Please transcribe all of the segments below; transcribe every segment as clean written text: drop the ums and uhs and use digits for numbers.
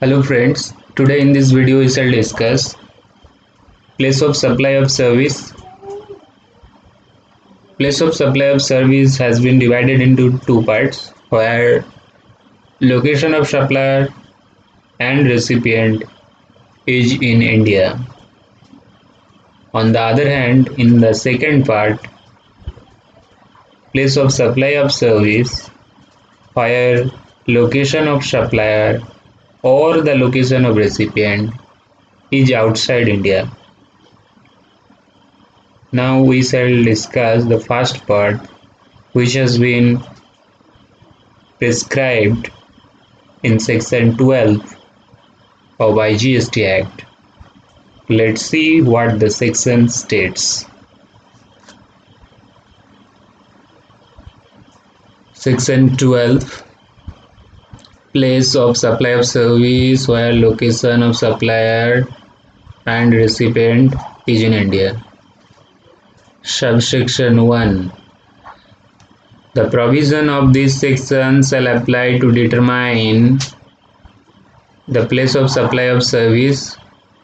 Hello friends, today in this video we shall discuss place of supply of service. Place of supply of service has been divided into two parts where location of supplier and recipient is in India. On the other hand, in the second part, place of supply of service where location of supplier or the location of recipient is outside India. Now we shall discuss the first part, which has been prescribed in section 12 of IGST Act. Let's see what the section states. Section 12, place of supply of service where location of supplier and recipient is in India. Subsection 1. The provision of this section shall apply to determine the place of supply of service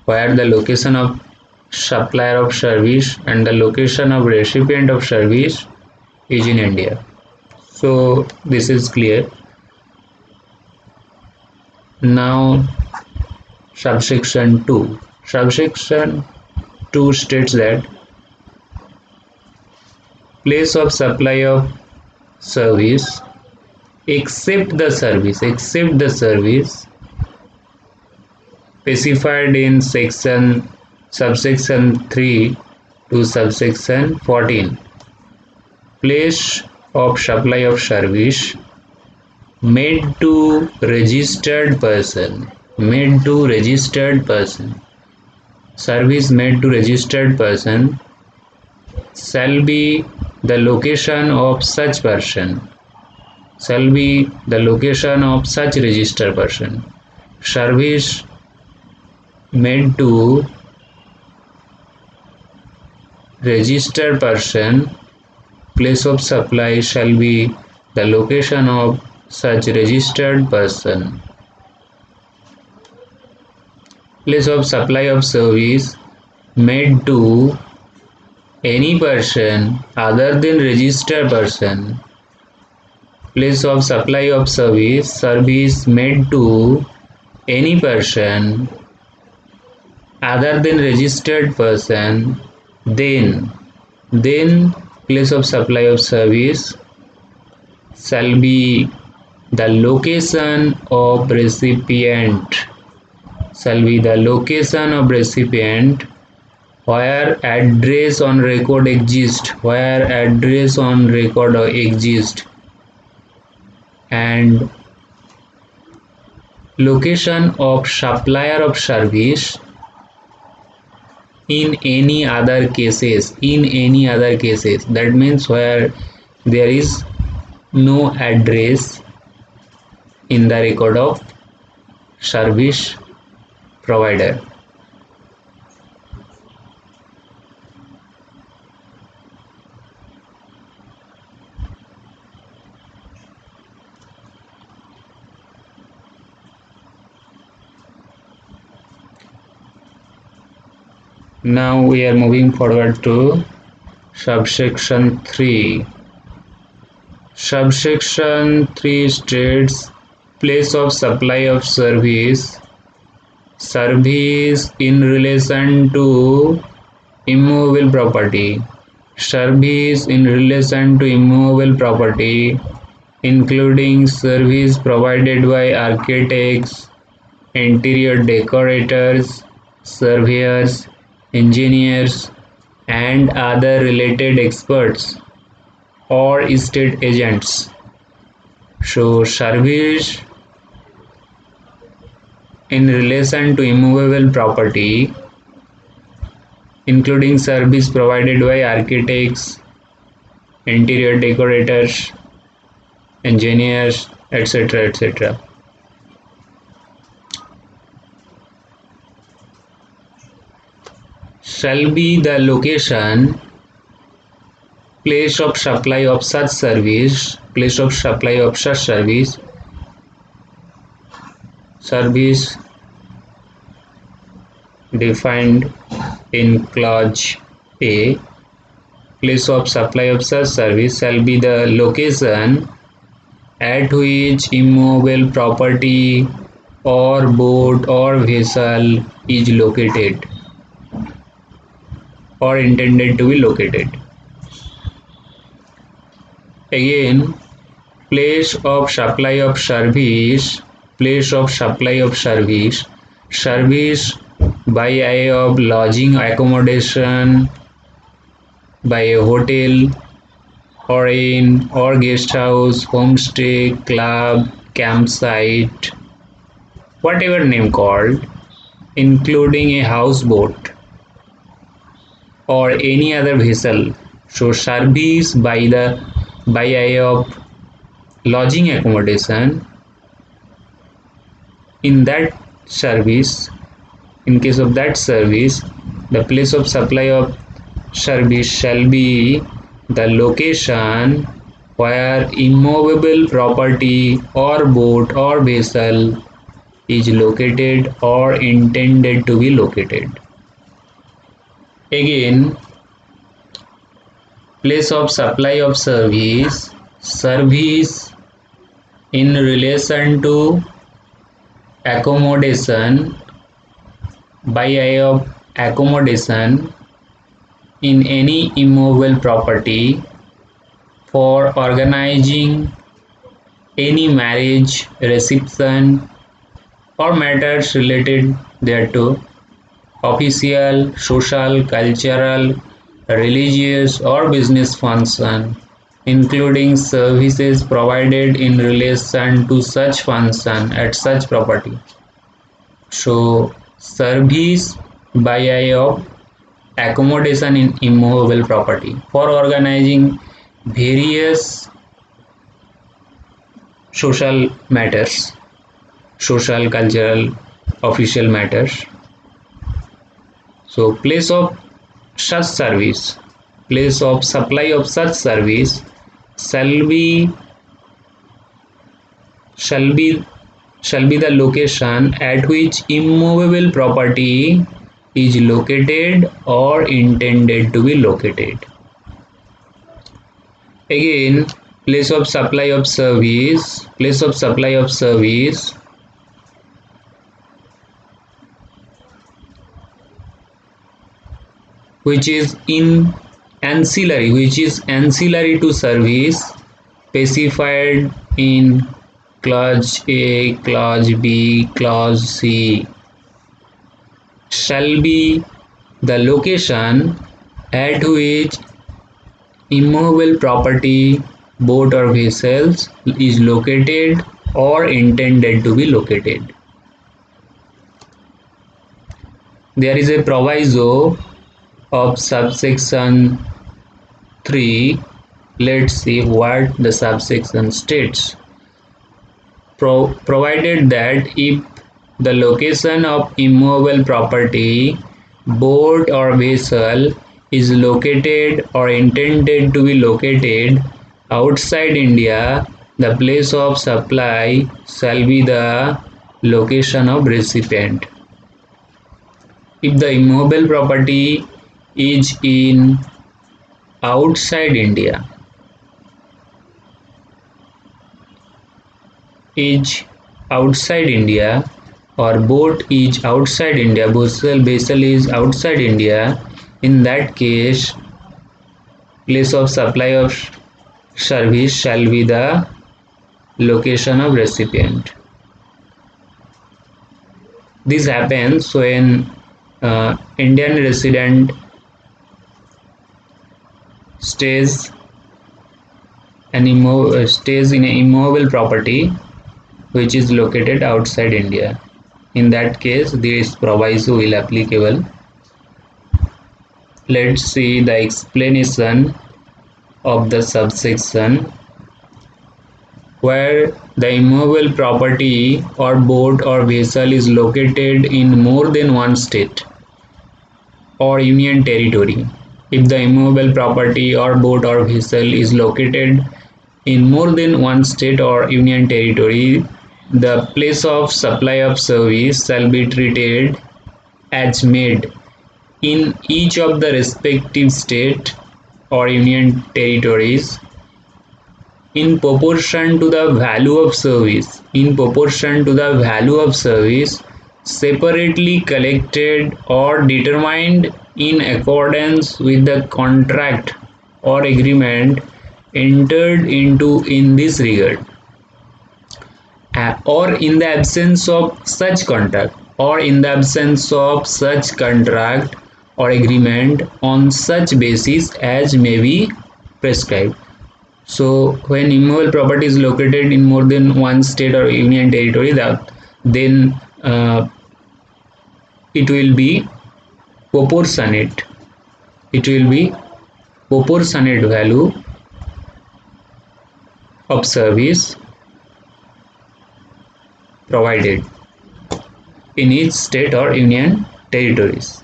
where the location of supplier of service and the location of recipient of service is in India. So this is clear. Now subsection 2. Subsection 2 states that place of supply of service except the service specified in subsection 3 to subsection 14. Place of supply of service made to registered person service made to registered person shall be the location of such person, shall be the location of such registered person. Service made to registered person, place of supply shall be the location of such registered person. Place of supply of service made to any person other than registered person. Place of supply of service made to any person other than registered person, then place of supply of service shall be the location of recipient, where address on record exists, and location of supplier of service in any other cases, that means where there is no address in the record of service provider. Now we are moving forward to subsection 3. Subsection 3 states place of supply of service in relation to immovable property. Service in relation to immovable property, including service provided by architects, interior decorators, surveyors, engineers, and other related experts or estate agents. So service in relation to immovable property, including service provided by architects, interior decorators, engineers, etc. shall be the location, place of supply of such service, service defined in clause A, place of supply of such service shall be the location at which immovable property or boat or vessel is located or intended to be located. Again, place of supply of service, place of supply of service, service by way of lodging accommodation, by a hotel or inn or guest house, homestay, club, campsite, whatever name called, including a houseboat or any other vessel. So service by way of lodging accommodation, in that service, in case of that service, the place of supply of service shall be the location where immovable property or boat or vessel is located or intended to be located. Again, place of supply of service, service in relation to accommodation, by way of accommodation in any immovable property for organizing any marriage, reception or matters related thereto, official, social, cultural, religious or business function, including services provided in relation to such function at such property. So service by way of accommodation in immovable property for organizing various social matters, social, cultural, official matters. So place of such service, place of supply of such service shall be the location at which immovable property is located or intended to be located. Again, place of supply of service, place of supply of service which is ancillary to service specified in clause A, clause B, clause C, shall be the location at which immovable property, boat or vessels is located or intended to be located. There is a proviso of subsection 3. Let's see what the subsection states. Provided that if the location of immovable property, boat or vessel is located or intended to be located outside India, the place of supply shall be the location of recipient. If the immovable property is in outside India, or boat is outside India, vessel is outside India, in that case place of supply of service shall be the location of recipient. This happens when Indian resident stays in an immovable property which is located outside India. In that case, this proviso will applicable. Let's see the explanation of the subsection. Where the immovable property or boat or vessel is located in more than one state or union territory. If the immovable property or boat or vessel is located in more than one state or union territory, the place of supply of service shall be treated as made in each of the respective state or union territories in proportion to the value of service separately collected or determined in accordance with the contract or agreement entered into in this regard, or in the absence of such contract or agreement on such basis as may be prescribed. So when immovable property is located in more than one state or union territory, then it will be proportionate. It will be proportionate value of service provided in each state or union territories.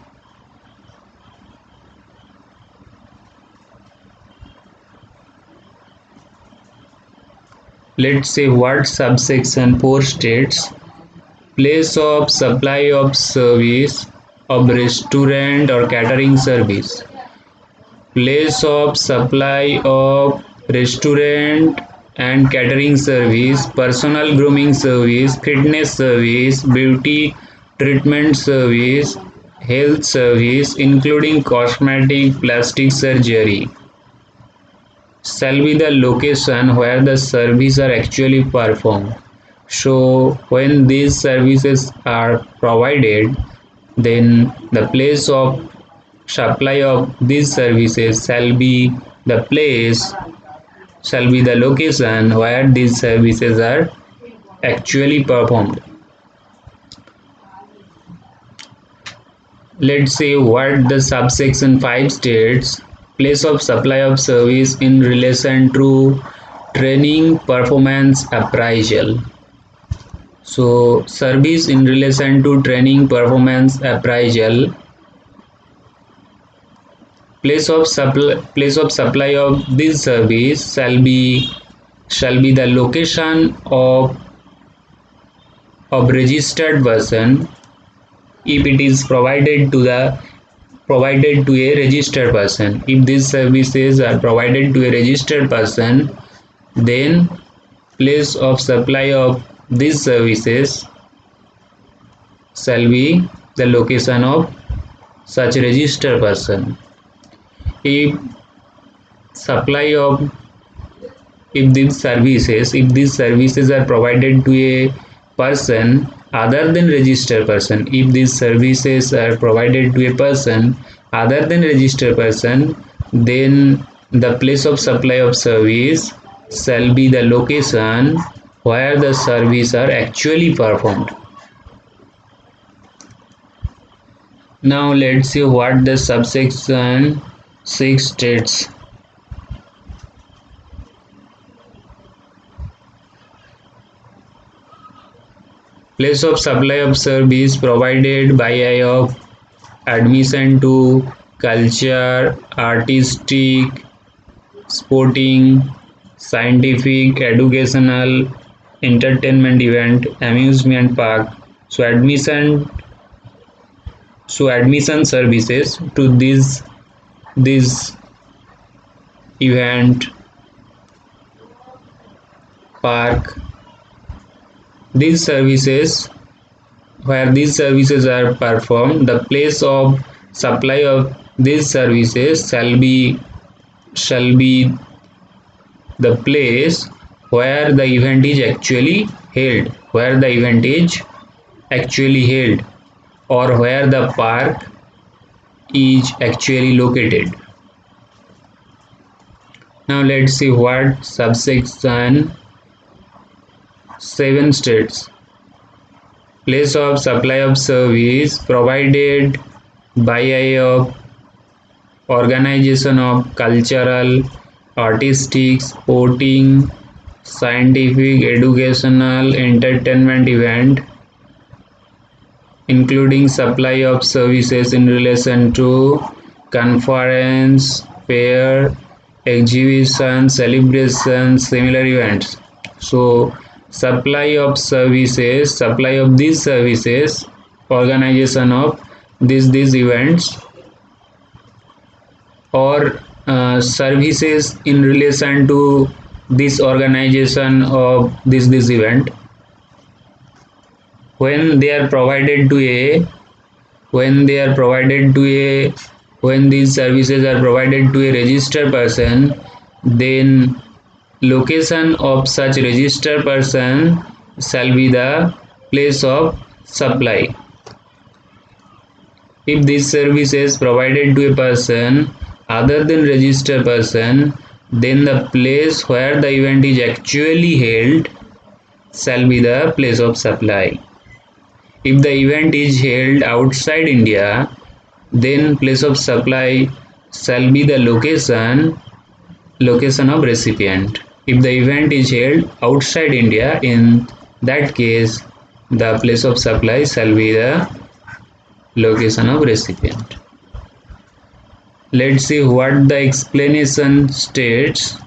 Let's say what subsection 4 states: place of supply of service of restaurant or catering service. Place of supply of restaurant and catering service, personal grooming service, fitness service, beauty treatment service, health service, including cosmetic, plastic surgery, shall be the location where the services are actually performed. So when these services are provided, then the place of supply of these services shall be the location where these services are actually performed. Let's say what the subsection 5 states: place of supply of service in relation to training performance appraisal. So service in relation to training performance appraisal. Place of supply of this service shall be the location of registered person if it is provided to a registered person. If these services are provided to a registered person, then place of supply of these services shall be the location of such registered person. If these services are provided to a person other than registered person, if these services are provided to a person other than registered person, then the place of supply of service shall be the location where the service are actually performed. Now let's see what the subsection 6 states. Place of supply of service provided by way of admission to culture, artistic, sporting, scientific, educational, entertainment event, amusement park. So admission services to this event, park, these services, where these services are performed, the place of supply of these services shall be the place where the event is actually held, or where the park is actually located. Now let's see what subsection 7 states. Place of supply of service provided by a organization of cultural, artistic, sporting, scientific, educational, entertainment event, including supply of services in relation to conference, fair, exhibition, celebration, similar events. So supply of these services, organization of these events or services in relation to this organization of this event when they are provided to a when they are provided to a when these services are provided to a registered person, then location of such registered person shall be the place of supply. If these services provided to a person other than registered person, then the place where the event is actually held shall be the place of supply. If the event is held outside India, then place of supply shall be the location of recipient. If the event is held outside India, in that case the place of supply shall be the location of recipient. Let's see what the explanation states.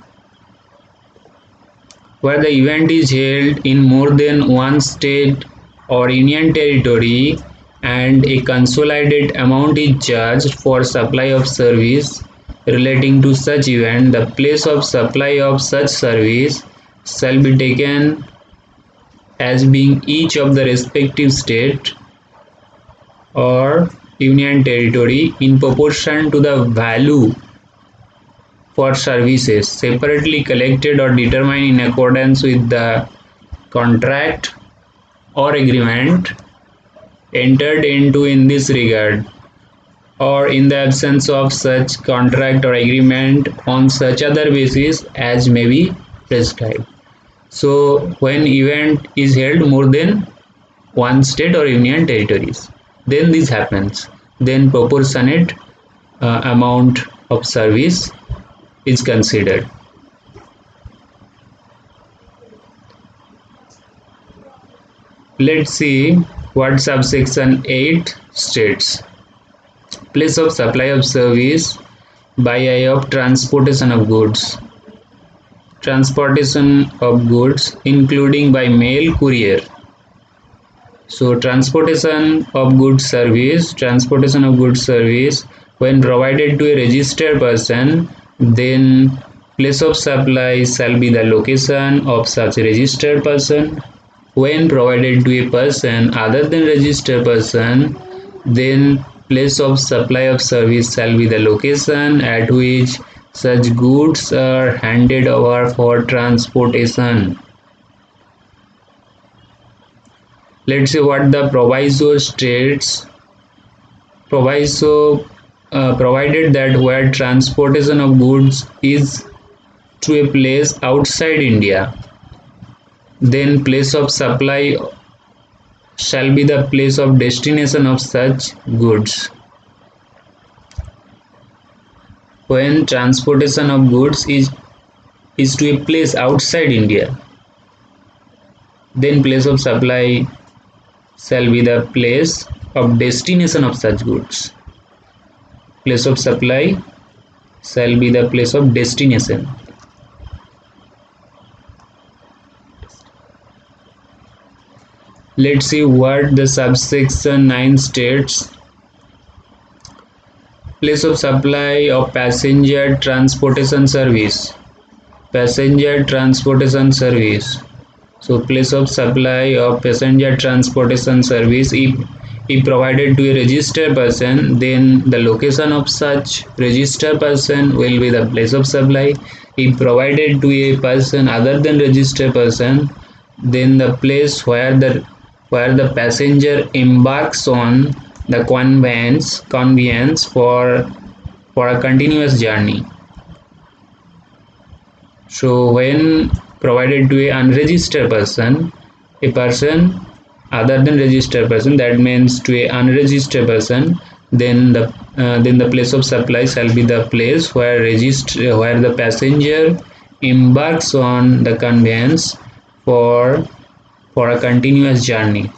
Where the event is held in more than one state or union territory and a consolidated amount is charged for supply of service relating to such event, the place of supply of such service shall be taken as being each of the respective state or union territory in proportion to the value for services separately collected or determined in accordance with the contract or agreement entered into in this regard, or in the absence of such contract or agreement on such other basis as may be prescribed. So when event is held more than one state or union territories, then this happens, then proportionate amount of service is considered. Let's see what subsection 8 states. Place of supply of service by way of transportation of goods. Transportation of goods including by mail courier. So transportation of goods service when provided to a registered person, then place of supply shall be the location of such registered person. When provided to a person other than registered person, then place of supply of service shall be the location at which such goods are handed over for transportation. Let's see what the proviso states. Proviso provided that where transportation of goods is to a place outside India, then place of supply shall be the place of destination of such goods. When transportation of goods is to a place outside India, then place of supply shall be the place of destination of such goods. Place of supply shall be the place of destination. Let's see what the subsection 9 states. Place of supply of passenger transportation service. Passenger transportation service. So place of supply of passenger transportation service, if provided to a registered person, then the location of such registered person will be the place of supply. If provided to a person other than registered person, then the place where the passenger embarks on the conveyance for a continuous journey. So when provided to a unregistered person, a person other than registered person, that means to a unregistered person, then the place of supply shall be the place where the passenger embarks on the conveyance for a continuous journey.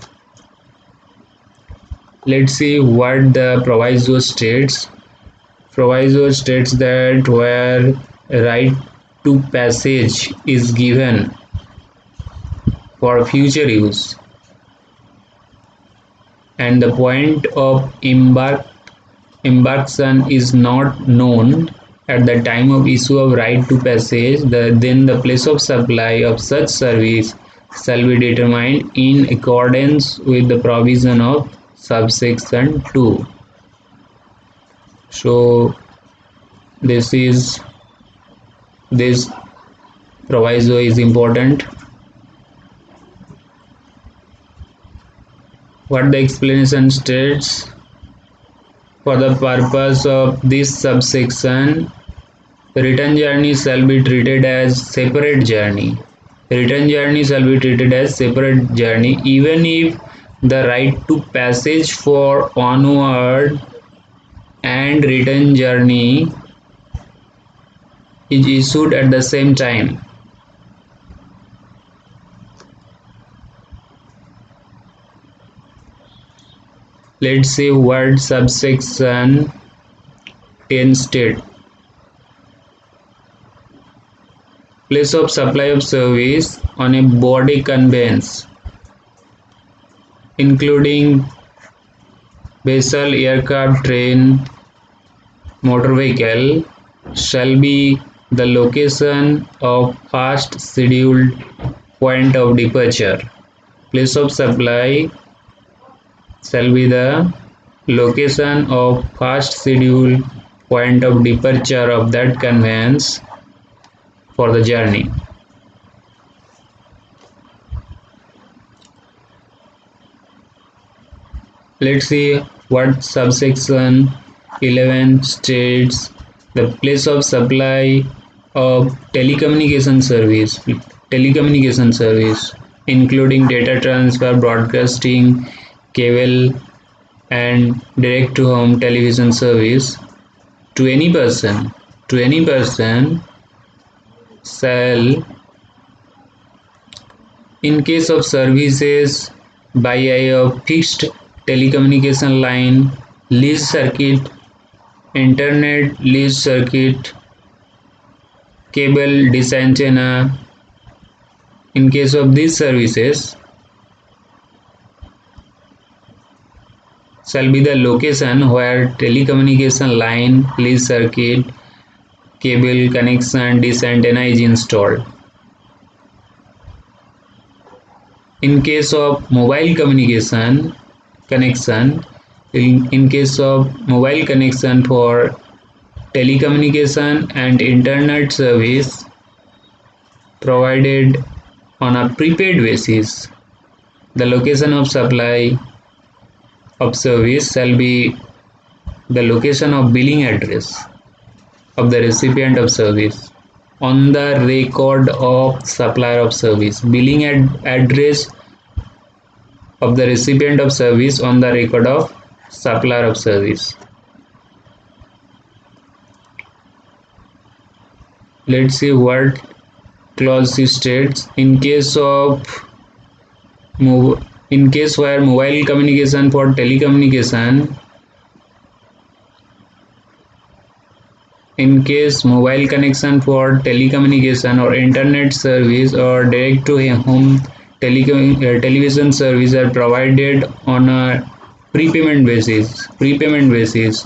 Let's see what the proviso states. Proviso states that where right to passage is given for future use and the point of embarkation is not known at the time of issue of right to passage, then the place of supply of such service shall be determined in accordance with the provision of subsection 2. So this proviso is important. What the explanation states: for the purpose of this subsection, return journey shall be treated as separate journey. Return journey shall be treated as separate journey even if the right to passage for onward and return journey is issued at the same time. Let's see what subsection 10 states. Place of supply of service on a body conveyance, including vessel, aircraft, train, motor vehicle, shall be the location of first scheduled point of departure. Place of supply shall be the location of first scheduled point of departure of that conveyance for the journey. Let's see what subsection 11 states. The place of supply of telecommunication service including data transfer, broadcasting, cable and direct to home television service to any person shall, in case of services by a fixed telecommunication line, leased circuit, internet leased circuit, cable dish antenna, in case of these services, shall be the location where telecommunication line, leased circuit, cable connection, dish antenna is installed. In case of mobile communication connection, in case of mobile connection for telecommunication and internet service provided on a prepaid basis, the location of supply of service shall be the location of billing address of the recipient of service on the record of supplier of service. Billing address of the recipient of service on the record of supplier of service. Let's see what clause states. In case where mobile communication for telecommunication, in case mobile connection for telecommunication or internet service or direct to home television service are provided on a prepayment basis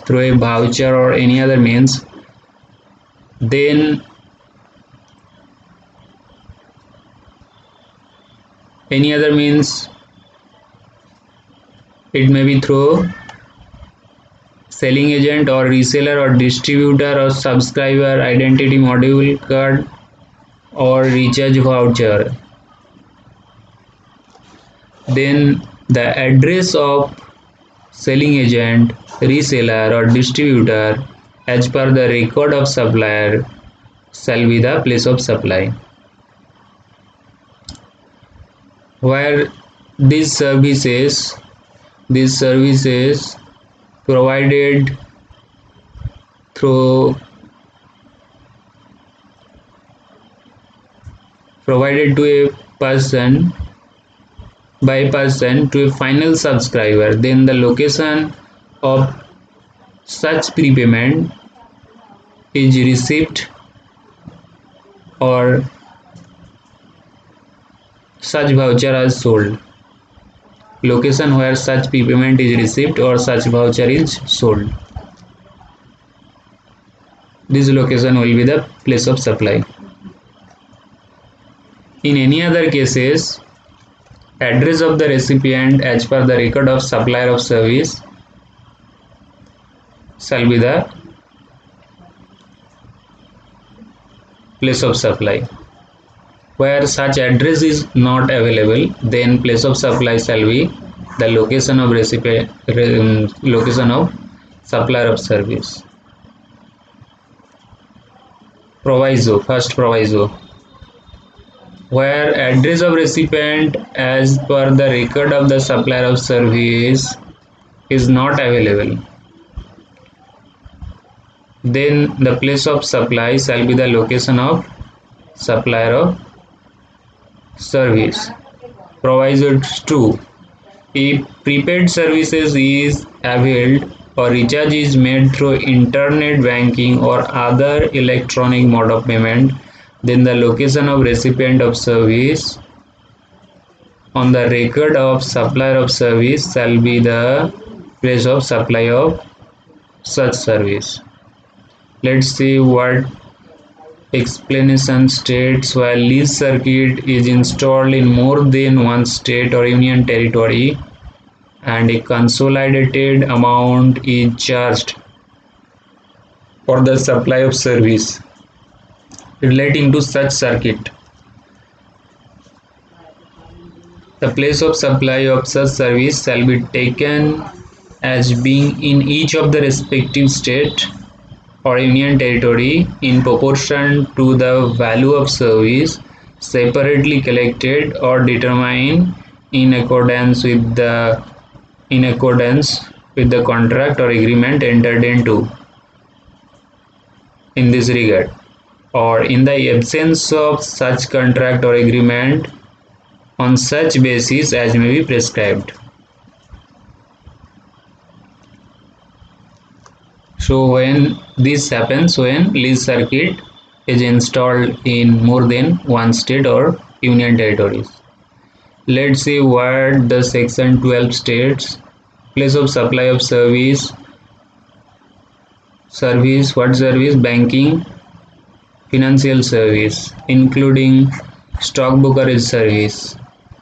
through a voucher or any other means, then any other means, it may be through selling agent or reseller or distributor or subscriber identity module card or recharge voucher, then the address of selling agent, reseller or distributor as per the record of supplier shall be the place of supply. Where these services provided to a person by person to a final subscriber, then the location of such prepayment is received or such voucher is sold. location where such payment is received or such voucher is sold. This location will be the place of supply. In any other cases, address of the recipient as per the record of supplier of service shall be the place of supply. Where such address is not available, then place of supply shall be the location of recipient, location of supplier of service. Proviso, first proviso. Where address of recipient as per the record of the supplier of service is not available, then the place of supply shall be the location of supplier of service. Proviso 2. If prepaid services is availed or recharge is made through internet banking or other electronic mode of payment, then the location of recipient of service on the record of supplier of service shall be the place of supply of such service. Let's see what explanation states. While lease circuit is installed in more than one state or union territory and a consolidated amount is charged for the supply of service relating to such circuit, the place of supply of such service shall be taken as being in each of the respective state or union territory in proportion to the value of service separately collected or determined in accordance with the contract or agreement entered into in this regard, or in the absence of such contract or agreement on such basis as may be prescribed. So when this happens, when lease circuit is installed in more than one state or union territories. Let's see what the section 12 states. Place of supply of service. What service? Banking, financial service, including stock brokerage service.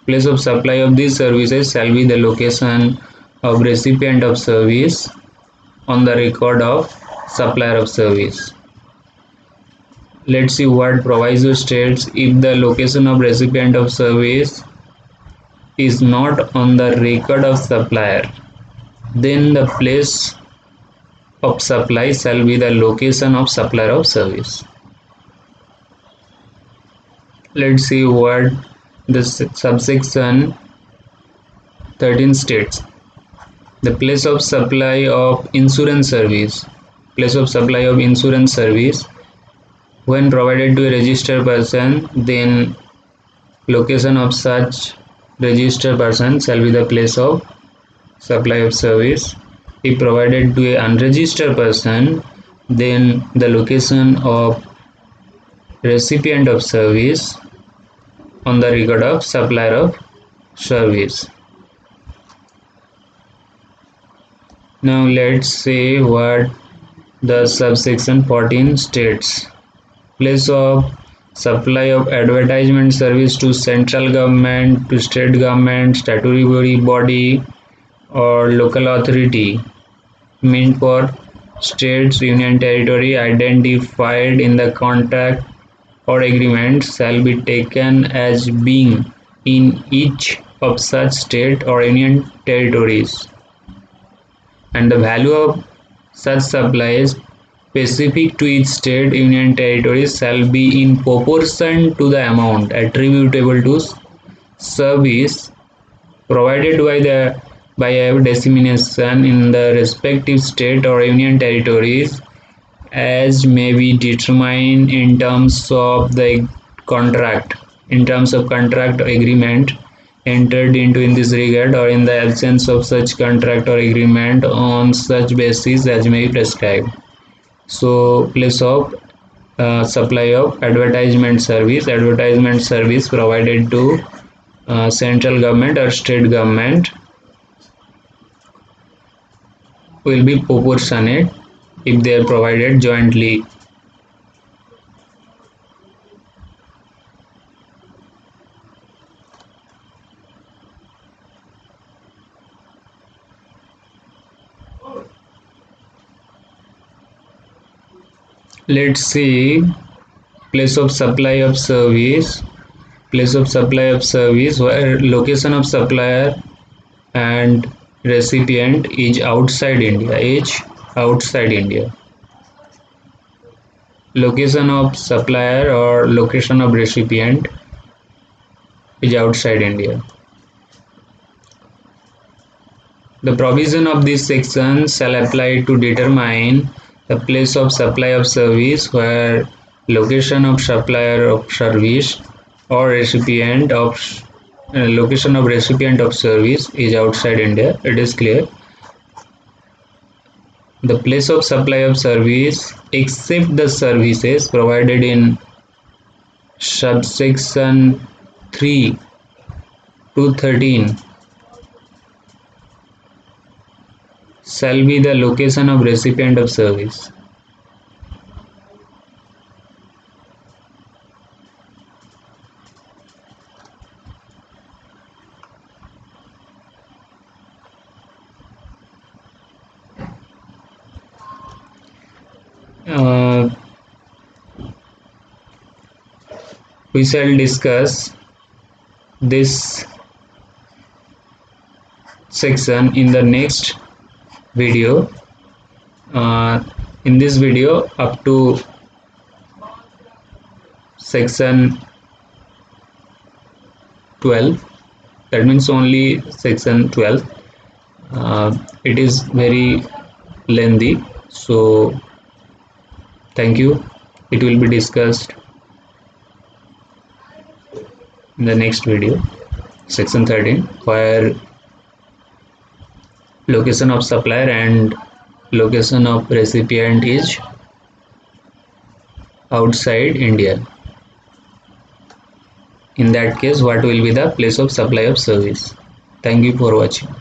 Place of supply of these services shall be the location of recipient of service on the record of supplier of service. Let's see what proviso states. If the location of recipient of service is not on the record of supplier, then the place of supply shall be the location of supplier of service. Let's see what the subsection 13 states. The place of supply of insurance service. Place of supply of insurance service when provided to a registered person, then location of such registered person shall be the place of supply of service. If provided to an unregistered person, then the location of recipient of service on the record of supplier of service. Now let's see what the subsection 14 states. Place of supply of advertisement service to central government, to state government, statutory body or local authority meant for states, union territory identified in the contract or agreement shall be taken as being in each of such state or union territories, and the value of such supplies specific to each state, union territory shall be in proportion to the amount attributable to service provided by a dissemination in the respective state or union territories as may be determined in terms of the contract agreement entered into in this regard, or in the absence of such contract or agreement on such basis as may be prescribed. So place of supply of advertisement service provided to central government or state government will be proportionate if they are provided jointly. Let's see place of supply of service. Place of supply of service where location of supplier and recipient is outside India. Location of supplier or location of recipient is outside India. The provision of this section shall apply to determine the place of supply of service where location of supplier of service or location of recipient of service is outside India. It is clear. The place of supply of service except the services provided in subsection 3 to 13 shall be the location of recipient of service. We shall discuss this section in the next video. In this video up to section 12, that means only section 12. It is very lengthy, so thank you. It will be discussed in the next video, section 13, where location of supplier and location of recipient is outside India. In that case, what will be the place of supply of service? Thank you for watching.